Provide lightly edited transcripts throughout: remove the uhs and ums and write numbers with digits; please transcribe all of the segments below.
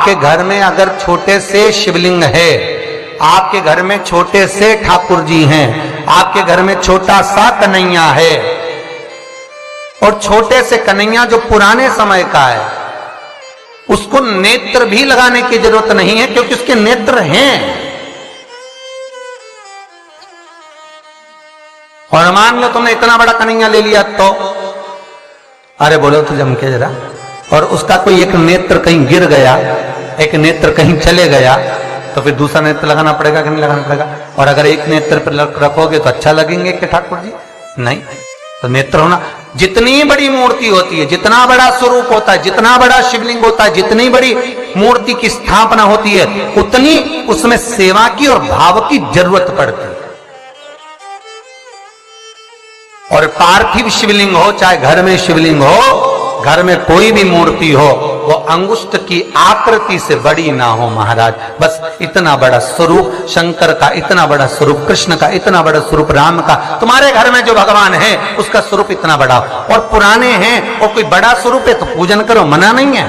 आपके घर में अगर छोटे से शिवलिंग है, आपके घर में छोटे से ठाकुर जी हैं, आपके घर में छोटा सा कन्हैया है, और छोटे से कन्हैया जो पुराने समय का है, उसको नेत्र भी लगाने की जरूरत नहीं है क्योंकि उसके नेत्र हैं। और मान लो तुमने इतना बड़ा कन्हैया ले लिया तो, अरे बोलो तो जम के जरा, और उसका कोई एक नेत्र कहीं गिर गया, एक नेत्र कहीं चले गया, तो फिर दूसरा नेत्र लगाना पड़ेगा कि नहीं लगाना पड़ेगा? और अगर एक नेत्र पर रखोगे तो अच्छा लगेंगे कि ठाकुर जी? नहीं। तो नेत्र होना, जितनी बड़ी मूर्ति होती है, जितना बड़ा स्वरूप होता है, जितना बड़ा शिवलिंग होता है, जितनी बड़ी मूर्ति की स्थापना होती है, उतनी उसमें सेवा की और भाव की जरूरत पड़ती है। और पार्थिव शिवलिंग हो, चाहे घर में शिवलिंग हो, घर में कोई भी मूर्ति हो, वो अंगुष्ठ की आकृति से बड़ी ना हो महाराज। बस इतना बड़ा स्वरूप शंकर का, इतना बड़ा स्वरूप कृष्ण का, इतना बड़ा स्वरूप राम का, तुम्हारे घर में जो भगवान है उसका स्वरूप इतना बड़ा हो। और पुराने हैं और कोई बड़ा स्वरूप है तो पूजन करो, मना नहीं है।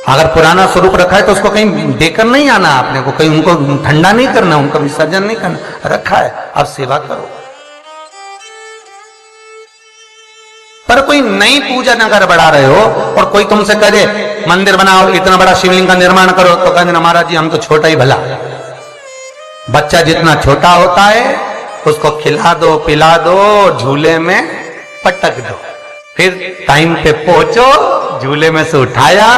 अगर पुराना स्वरूप रखा है तो उसको कहीं देकर नहीं आना, आपने को कहीं उनको ठंडा नहीं करना, उनका विसर्जन नहीं करना, रखा है अब सेवा करो। पर कोई नई पूजन अगर बढ़ा रहे हो और कोई तुमसे कहे मंदिर बनाओ, इतना बड़ा शिवलिंग का निर्माण करो, तो कहते ना महाराज जी हम तो छोटा ही भला। बच्चा जितना छोटा होता है उसको खिला दो, पिला दो, झूले में पटक दो, फिर टाइम पे पहुंचो, झूले में से उठाया,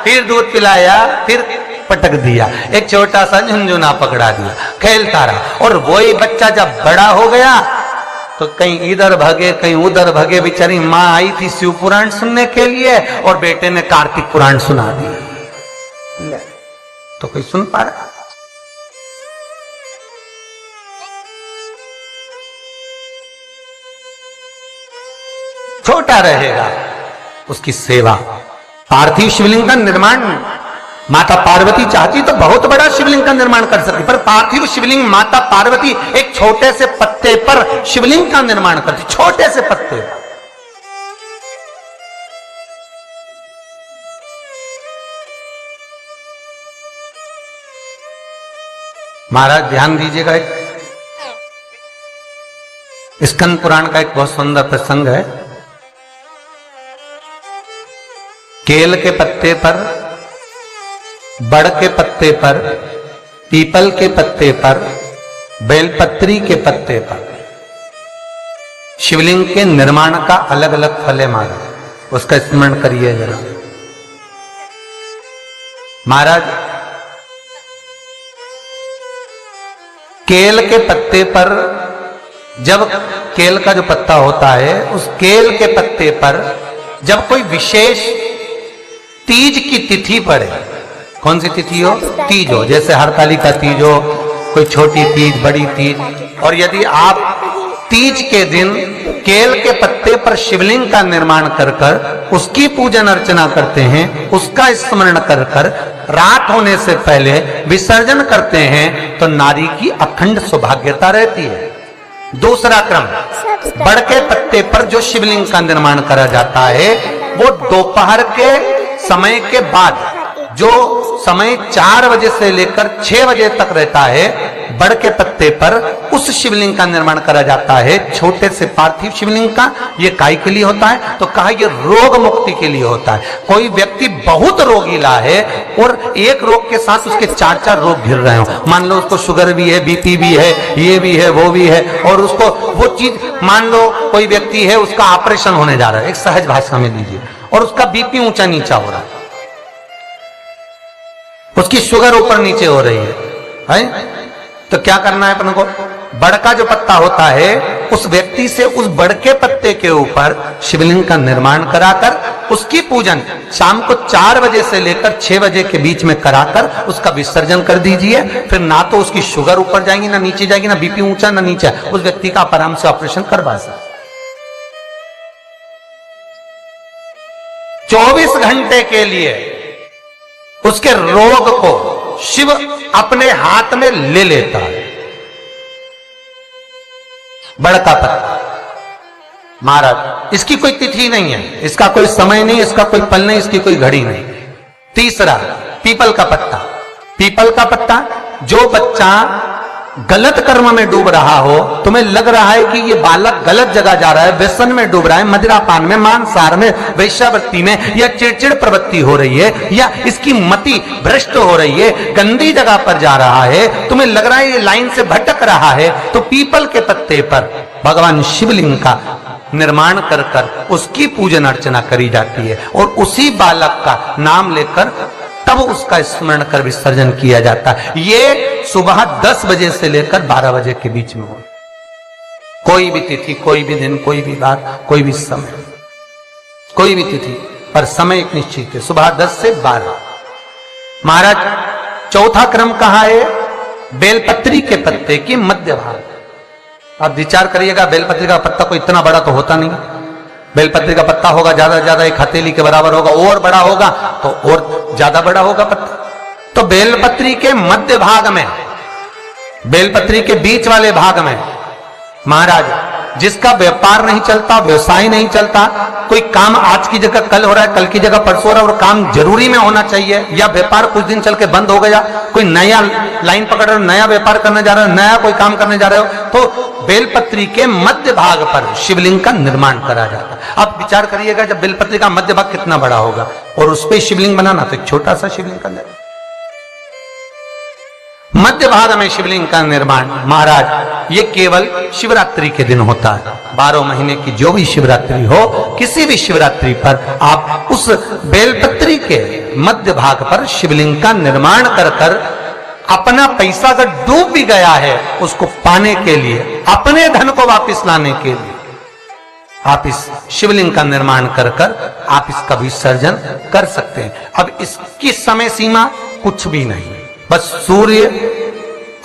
फिर दूध पिलाया, फिर पटक दिया, एक छोटा सा झुनझुना पकड़ा दिया, खेलता रहा। और वही बच्चा जब बड़ा हो गया तो कहीं इधर भागे कहीं उधर भागे। बेचारी माँ आई थी शिव पुराण सुनने के लिए और बेटे ने कार्तिक पुराण सुना दिया, तो कोई सुन पा रहा? छोटा रहेगा उसकी सेवा। पार्थिव शिवलिंग का निर्माण माता पार्वती चाहती तो बहुत बड़ा शिवलिंग का निर्माण कर सकती, पर पार्थिव शिवलिंग माता पार्वती एक छोटे से पत्ते पर शिवलिंग का निर्माण करती, छोटे से पत्ते पर। महाराज ध्यान दीजिएगा, स्कंद पुराण का एक बहुत सुंदर प्रसंग है। केल के पत्ते पर, बड़ के पत्ते पर, पीपल के पत्ते पर, बेलपत्री के पत्ते पर शिवलिंग के निर्माण का अलग अलग फल है महाराज, उसका स्मरण करिए जरा। महाराज केल के पत्ते पर, जब केल का जो पत्ता होता है उस केल के पत्ते पर जब कोई विशेष तीज की तिथि पड़े, कौन सी तिथि हो? तीज हो, जैसे हरतालिका तीज हो, कोई छोटी तीज, बड़ी तीज, और यदि आप तीज के दिन केल के पत्ते पर शिवलिंग का निर्माण कर कर उसकी पूजन अर्चना करते हैं, उसका स्मरण कर कर रात होने से पहले विसर्जन करते हैं, तो नारी की अखंड सौभाग्यता रहती है। दूसरा क्रम, बड़ के पत्ते पर जो शिवलिंग का निर्माण करा जाता है वो दोपहर के समय के बाद, जो समय 4 बजे से लेकर 6 बजे तक रहता है, बड़ के पत्ते पर उस शिवलिंग का निर्माण करा जाता है, छोटे से पार्थिव शिवलिंग का। ये काय के लिए होता है? तो कहा ये रोग मुक्ति के लिए होता है। कोई व्यक्ति बहुत रोगीला है और एक रोग के साथ उसके 4 रोग घिर रहे हो, मान लो उसको शुगर भी है, बीपी भी है, ये भी है, वो भी है, और उसको वो चीज, मान लो कोई व्यक्ति है उसका ऑपरेशन होने जा रहा है, एक सहज भाषा में लीजिए, और उसका बीपी ऊंचा नीचा हो रहा है, उसकी शुगर ऊपर नीचे हो रही है, तो क्या करना है अपन को? बड़ का जो पत्ता होता है उस व्यक्ति से उस बड़ के पत्ते के ऊपर शिवलिंग का निर्माण कराकर उसकी पूजन शाम को 4 बजे से लेकर 6 बजे के बीच में कराकर उसका विसर्जन कर दीजिए। फिर ना तो उसकी शुगर ऊपर जाएगी ना नीचे जाएगी, ना बीपी ऊंचा ना नीचा, उस व्यक्ति का आप आराम से ऑपरेशन करवा सकते। 24 घंटे के लिए उसके रोग को शिव अपने हाथ में ले लेता है। बड़का पत्ता महाराज, इसकी कोई तिथि नहीं है, इसका कोई समय नहीं, इसका कोई पल नहीं, इसकी कोई घड़ी नहीं, तीसरा, पीपल का पत्ता। पीपल का पत्ता, जो बच्चा गलत कर्म में डूब रहा हो, तुम्हें लग रहा है कि ये बालक गलत जगह जा रहा है, व्यसन में डूब रहा है, मदिरापान में, मांसाहार में, वेश्यावृत्ति में, या चिड़चिड़ प्रवृत्ति हो रही है, या इसकी मति भ्रष्ट हो रही है, गंदी जगह पर जा रहा है, तुम्हें लग रहा है ये लाइन से भटक रहा है, तो पीपल के पत्ते पर भगवान शिवलिंग का निर्माण कर कर उसकी पूजन अर्चना करी जाती है, और उसी बालक का नाम लेकर तब उसका स्मरण कर विसर्जन किया जाता है। ये सुबह 10 बजे से लेकर 12 बजे के बीच में हो। कोई भी तिथि, कोई भी दिन, कोई भी बार, कोई भी समय, कोई भी तिथि पर समय एक निश्चित है, सुबह 10 से 12। महाराज चौथा क्रम कहा है? बेलपत्री के पत्ते की मध्य भाग। आप विचार करिएगा, बेलपत्री का पत्ता कोई इतना बड़ा तो होता नहीं। बेलपत्री का पत्ता होगा ज्यादा से ज्यादा एक हथेली के बराबर होगा, और बड़ा होगा तो और ज्यादा बड़ा होगा पत्ता। तो बेलपत्री के मध्य भाग में, बेलपत्री के बीच वाले भाग में महाराज, जिसका व्यापार नहीं चलता, व्यवसाय नहीं चलता, कोई काम आज की जगह कल हो रहा है, कल की जगह परसों हो रहा है, और काम जरूरी में होना चाहिए, या व्यापार कुछ दिन चल के बंद हो गया, कोई नया लाइन पकड़ रहे हो, नया व्यापार करने जा रहे हो, नया कोई काम करने जा रहे हो, तो बेलपत्री के मध्य भाग पर शिवलिंग का निर्माण करा जाता है। आप विचार करिएगा, जब बेलपत्री का मध्य भाग कितना बड़ा होगा, और उस पर शिवलिंग बनाना, तो एक छोटा सा शिवलिंग का निर्माण। मध्य भाग में शिवलिंग का निर्माण महाराज ये केवल शिवरात्रि के दिन होता है। 12 महीने की जो भी शिवरात्रि हो, किसी भी शिवरात्रि पर आप उस बेलपत्री के मध्य भाग पर शिवलिंग का निर्माण कर कर अपना पैसा अगर डूब भी गया है, उसको पाने के लिए, अपने धन को वापस लाने के लिए आप इस शिवलिंग का निर्माण कर कर आप इसका विसर्जन कर सकते हैं। अब इसकी समय सीमा कुछ भी नहीं, बस सूर्य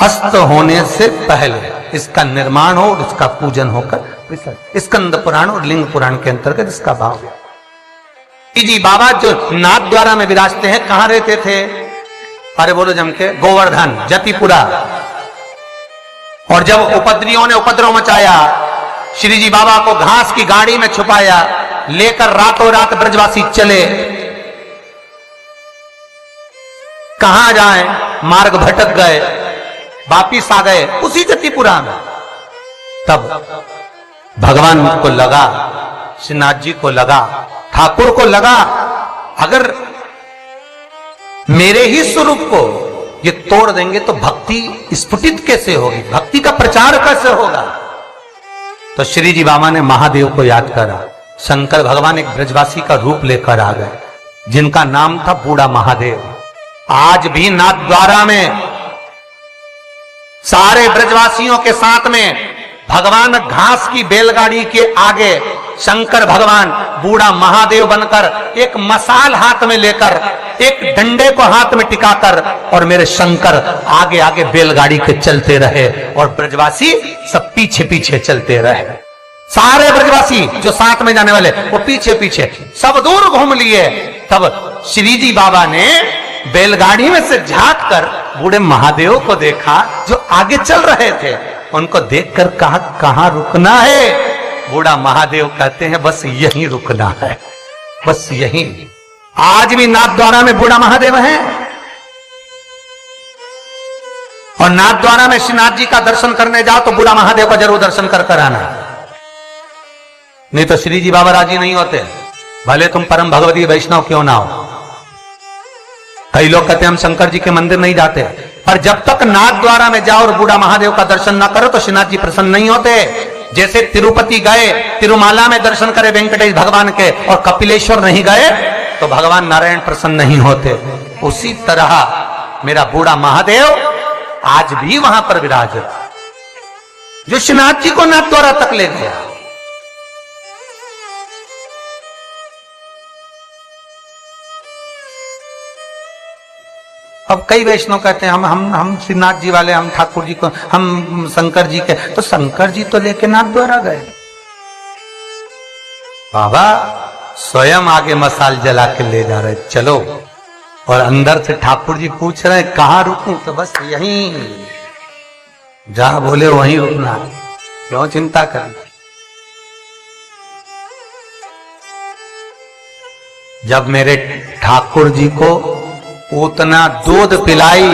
अस्त होने से पहले इसका निर्माण हो और इसका पूजन होकर स्कंद पुराण और लिंग पुराण के अंतर्गत इसका भाव है। जी बाबा जो नाथ द्वारा में विराजते हैं, कहां रहते थे? अरे बोलो जम के, गोवर्धन, जतिपुरा। और जब उपद्रवियों ने उपद्रव मचाया, श्री जी बाबा को घास की गाड़ी में छुपाया, लेकर रातों रात ब्रजवासी चले। कहां जाएं, मार्ग भटक गए, वापिस आ गए उसी जतिपुरा में। तब भगवान को लगा, श्रीनाथ जी को लगा, ठाकुर को लगा, अगर मेरे ही स्वरूप को ये तोड़ देंगे तो भक्ति स्फुटित कैसे होगी, भक्ति का प्रचार कैसे होगा? तो श्री जी बाबा ने महादेव को याद करा। शंकर भगवान एक ब्रजवासी का रूप लेकर आ गए, जिनका नाम था बूढ़ा महादेव। आज भी नाथ द्वारा में सारे ब्रजवासियों के साथ में भगवान घास की बैलगाड़ी के आगे शंकर भगवान बूढ़ा महादेव बनकर एक मसाल हाथ में लेकर, एक डंडे को हाथ में टिकाकर, और मेरे शंकर आगे आगे बैलगाड़ी के चलते रहे और ब्रजवासी सब पीछे पीछे चलते रहे। सारे ब्रजवासी जो साथ में जाने वाले वो पीछे पीछे सब दूर घूम लिए। तब श्री जी बाबा ने बैलगाड़ी में से झांक कर बूढ़े महादेव को देखा जो आगे चल रहे थे। उनको देखकर कहा, कहां रुकना है? बूढ़ा महादेव कहते हैं, बस यहीं रुकना है, बस यहीं। आज भी नाथ द्वारा में बूढ़ा महादेव है, और नाथ द्वारा में श्रीनाथ जी का दर्शन करने जाओ तो बूढ़ा महादेव का जरूर दर्शन कर कर आना, नहीं तो श्री जी बाबा राजी नहीं होते, भले तुम परम भगवती वैष्णव क्यों ना हो। कई लोग कहते हैं हम शंकर जी के मंदिर नहीं जाते, पर जब तक नाथ द्वारा में जाओ और बूढ़ा महादेव का दर्शन ना करो तो श्रीनाथ जी प्रसन्न नहीं होते। जैसे तिरुपति गए, तिरुमाला में दर्शन करे वेंकटेश भगवान के, और कपिलेश्वर नहीं गए तो भगवान नारायण प्रसन्न नहीं होते। उसी तरह मेरा बूढ़ा महादेव आज भी वहां पर विराज, जो श्रीनाथ जी को नाथ द्वारा तक ले गया। अब कई वैष्णव कहते हैं हम श्रीनाथ जी वाले, हम ठाकुर जी को, हम शंकर जी के, तो शंकर जी तो लेके नाथ द्वारा गए। बाबा स्वयं आगे मसाल जला के ले जा रहे, चलो। और अंदर से ठाकुर जी पूछ रहे कहां रुकूं? तो बस यहीं, जहां बोले वहीं रुकना, क्यों चिंता करना। जब मेरे ठाकुर जी को उतना दूध पिलाई,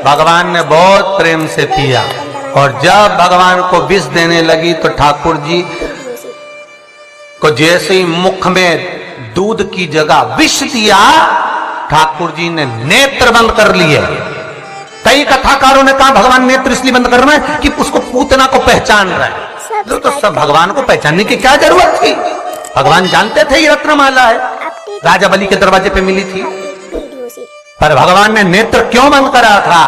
भगवान ने बहुत प्रेम से पिया, और जब भगवान को विष देने लगी तो ठाकुर जी को जैसे ही मुख में दूध की जगह विष दिया, ठाकुर जी ने नेत्र बंद कर लिए। कई कथाकारों ने कहा भगवान नेत्र इसलिए बंद कर रहे हैं कि उसको पूतना को पहचान रहा है। तो सब भगवान को पहचानने की क्या जरूरत थी? भगवान जानते थे ये रत्नमाला है, राजा बलि के दरवाजे पे मिली थी, पर भगवान ने नेत्र क्यों बंद करा था?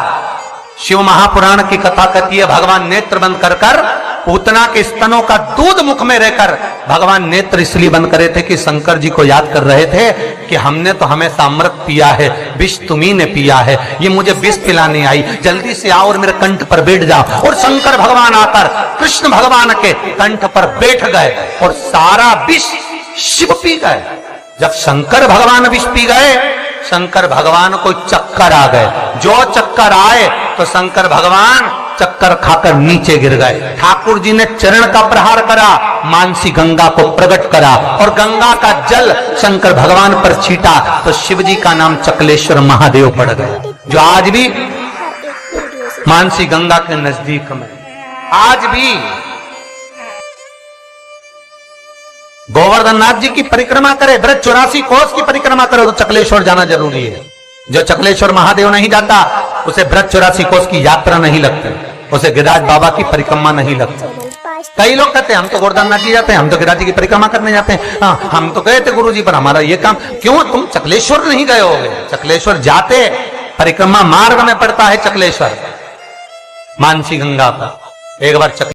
शिव महापुराण की कथा कहती है भगवान नेत्र बंद कर कर पूतना के स्तनों का दूध मुख में रहकर भगवान नेत्र इसलिए बंद करे थे कि शंकर जी को याद कर रहे थे कि हमने तो हमेशा अमृत पिया है, विष तुम्ही ने पिया है, ये मुझे विष पिलाने आई, जल्दी से आओ और मेरे कंठ पर बैठ जाओ। और शंकर भगवान आकर कृष्ण भगवान के कंठ पर बैठ गए और सारा विष शिव पी गए। जब शंकर भगवान विष पी गए, शंकर भगवान को चक्कर आ गए। जो चक्कर आए तो शंकर भगवान चक्कर खाकर नीचे गिर गए। ठाकुर जी ने चरण का प्रहार करा, मानसी गंगा को प्रकट करा और गंगा का जल शंकर भगवान पर छीटा तो शिव जी का नाम चकलेश्वर महादेव पड़ गया, जो आज भी मानसी गंगा के नजदीक में। आज भी गोवर्धन नाथ जी की परिक्रमा करे, ब्रज 84 कोस की परिक्रमा करे तो चकलेश्वर जाना जरूरी है। जो चकलेश्वर महादेव नहीं जाता उसे ब्रज 84 कोस की यात्रा नहीं लगती, उसे गिरिराज बाबा की परिक्रमा नहीं लगती। कई लोग कहते हैं हम तो गोवर्धन नाथ जी जाते हैं, हम तो गिरिराज जी की परिक्रमा करने जाते हैं। हाँ, हम तो गए थे गुरु जी पर हमारा ये काम। क्यों तुम चकलेश्वर नहीं गए होगे? चकलेश्वर जाते, परिक्रमा मार्ग में पड़ता है चकलेश्वर, मानसी गंगा का। एक बार